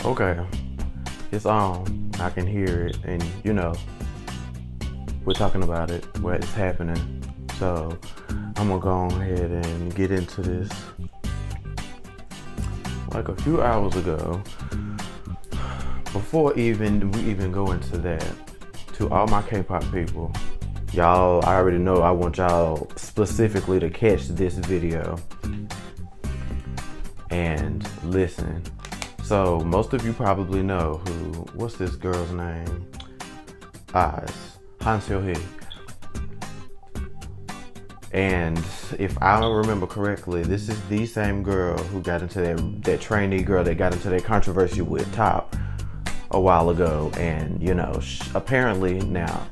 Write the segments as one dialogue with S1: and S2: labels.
S1: Okay, it's on. I can hear it, and we're talking about it, what is happening. So I'm gonna go ahead and get into this. Like a few hours ago, before we even go into that, to all my K-pop people, y'all, I already know I want y'all specifically to catch this video and listen. So most of you probably know what's this girl's name? Seo Hee. And if I remember correctly, this is the same girl who got into that trainee girl that got into that controversy with Top a while ago. And apparently now,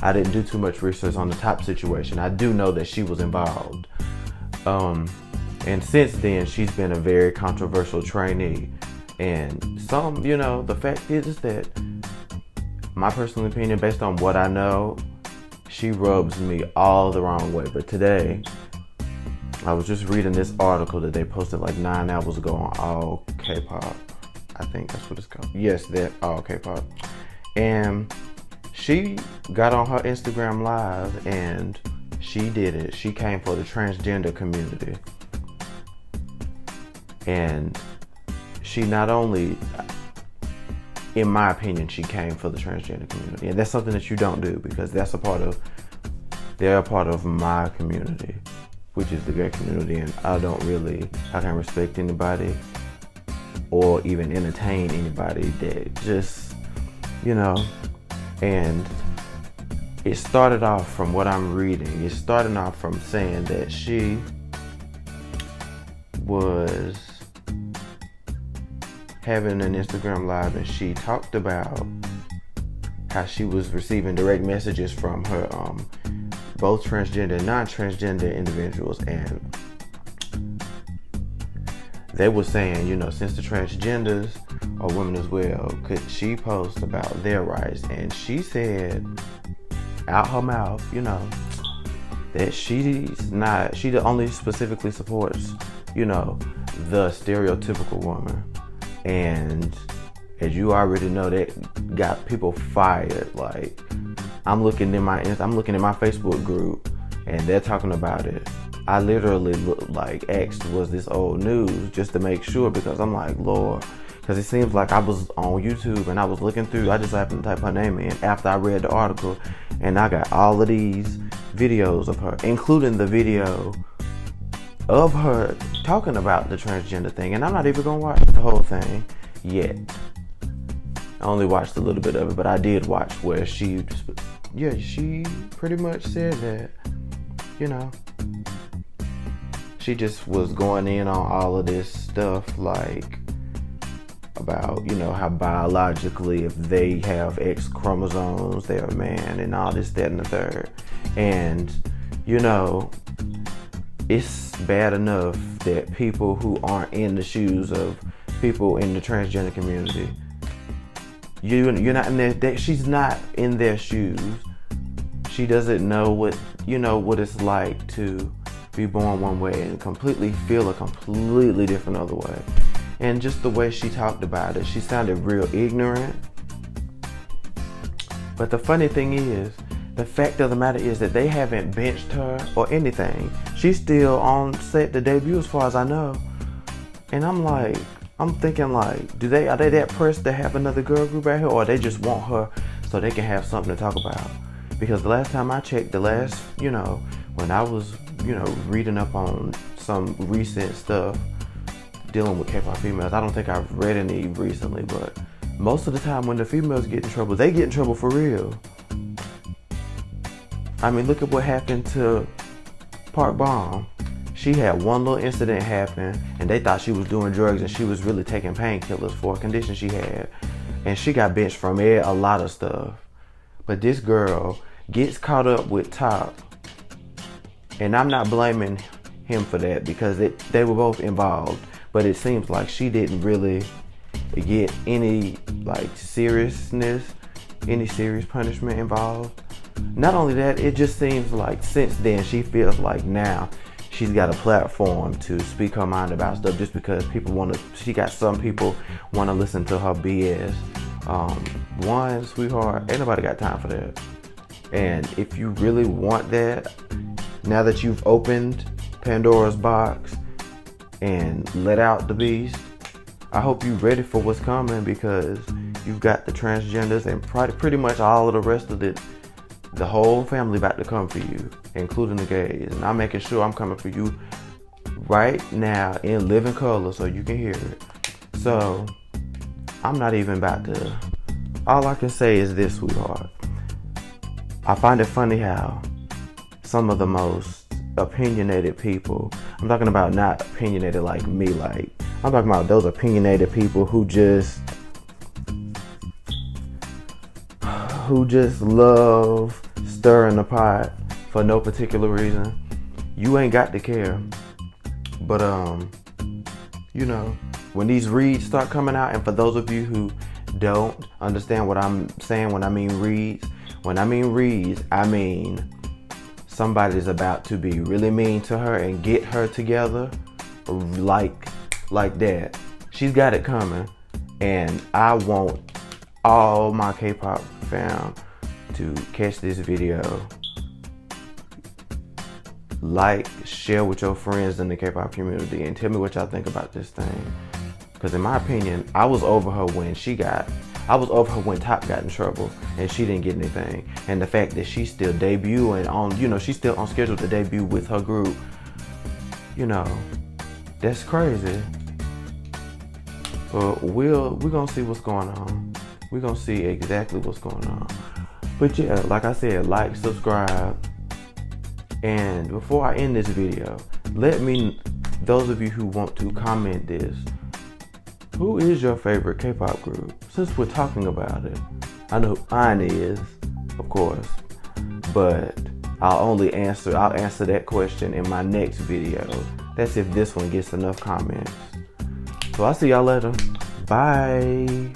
S1: I didn't do too much research on the Top situation. I do know that she was involved. And since then, she's been a very controversial trainee. And the fact is that, my personal opinion, based on what I know, she rubs me all the wrong way. But today, I was just reading this article that they posted like 9 hours ago on All Kpop. I think that's what it's called. Yes, that All Kpop. And she got on her Instagram Live and she did it. She came for the transgender community. And she not only, in my opinion, she came for the transgender community. And that's something that you don't do, because they're a part of my community, which is the gay community. And I can't respect anybody or even entertain anybody that just, and it started off from what I'm reading. It started off from saying that she was having an Instagram Live and she talked about how she was receiving direct messages from her both transgender and non-transgender individuals, and they were saying, since the transgenders are women as well, could she post about their rights? And she said out her mouth, that she only specifically supports, the stereotypical woman. And as you already know, that got people fired. Like, I'm looking at my Facebook group and they're talking about it. I literally asked, was this old news, just to make sure, because I'm like, Lord, because it seems like I was on YouTube and I was looking through, I just happened to type her name in after I read the article, and I got all of these videos of her, including the video of her talking about the transgender thing. And I'm not even gonna watch the whole thing yet. I only watched a little bit of it, but I did watch where she pretty much said that, she just was going in on all of this stuff, like about, how biologically, if they have X chromosomes, they're a man, and all this, that, and the third. And, it's bad enough that people who aren't in the shoes of people in the transgender community, you're not in their, she's not in their shoes. She doesn't know what it's like to be born one way and completely feel a completely different other way. And just the way she talked about it, she sounded real ignorant. But the funny thing is, the fact of the matter is that they haven't benched her or anything. She's still on set to debut, as far as I know. And I'm thinking like, are they that pressed to have another girl group out here, or they just want her so they can have something to talk about? Because the last time I checked, when I was, reading up on some recent stuff dealing with K-pop females, I don't think I've read any recently, but most of the time when the females get in trouble, they get in trouble for real. I mean, look at what happened to Park Bom. She had one little incident happen and they thought she was doing drugs, and she was really taking painkillers for a condition she had. And she got benched from a lot of stuff. But this girl gets caught up with Top. And I'm not blaming him for that, because they were both involved. But it seems like she didn't really get any serious punishment involved. Not only that, it just seems like since then she feels like now she's got a platform to speak her mind about stuff just because people want to. She got some people want to listen to her BS. One, sweetheart, ain't nobody got time for that. And if you really want that, now that you've opened Pandora's box and let out the beast, I hope you're ready for what's coming, because you've got the transgenders and pretty much all of the rest of the whole family about to come for you, including the gays. And I'm making sure I'm coming for you right now in living color so you can hear it. So I'm not even about to. All I can say is this, sweetheart. I find it funny how some of the most opinionated people, I'm talking about not opinionated like me, like I'm talking about those opinionated people who just love stirring the pot for no particular reason. You ain't got to care. But you know, when these reads start coming out, and for those of you who don't understand what I'm saying when I mean reads, I mean somebody's about to be really mean to her and get her together like that. She's got it coming, and I want all my K-pop fam to catch this video, like, share with your friends in the K-pop community, and tell me what y'all think about this thing. Because in my opinion, I was over her when Top got in trouble and she didn't get anything. And the fact that she's still debuting on, you know, she's still on schedule to debut with her group, you know, that's crazy. But we're gonna see what's going on. We're gonna see exactly what's going on. But yeah, like I said, like, subscribe. And before I end this video, let me, those of you who want to comment this, who is your favorite K-pop group? Since we're talking about it, I know mine is, of course, but I'll answer that question in my next video. That's if this one gets enough comments. So I'll see y'all later. Bye.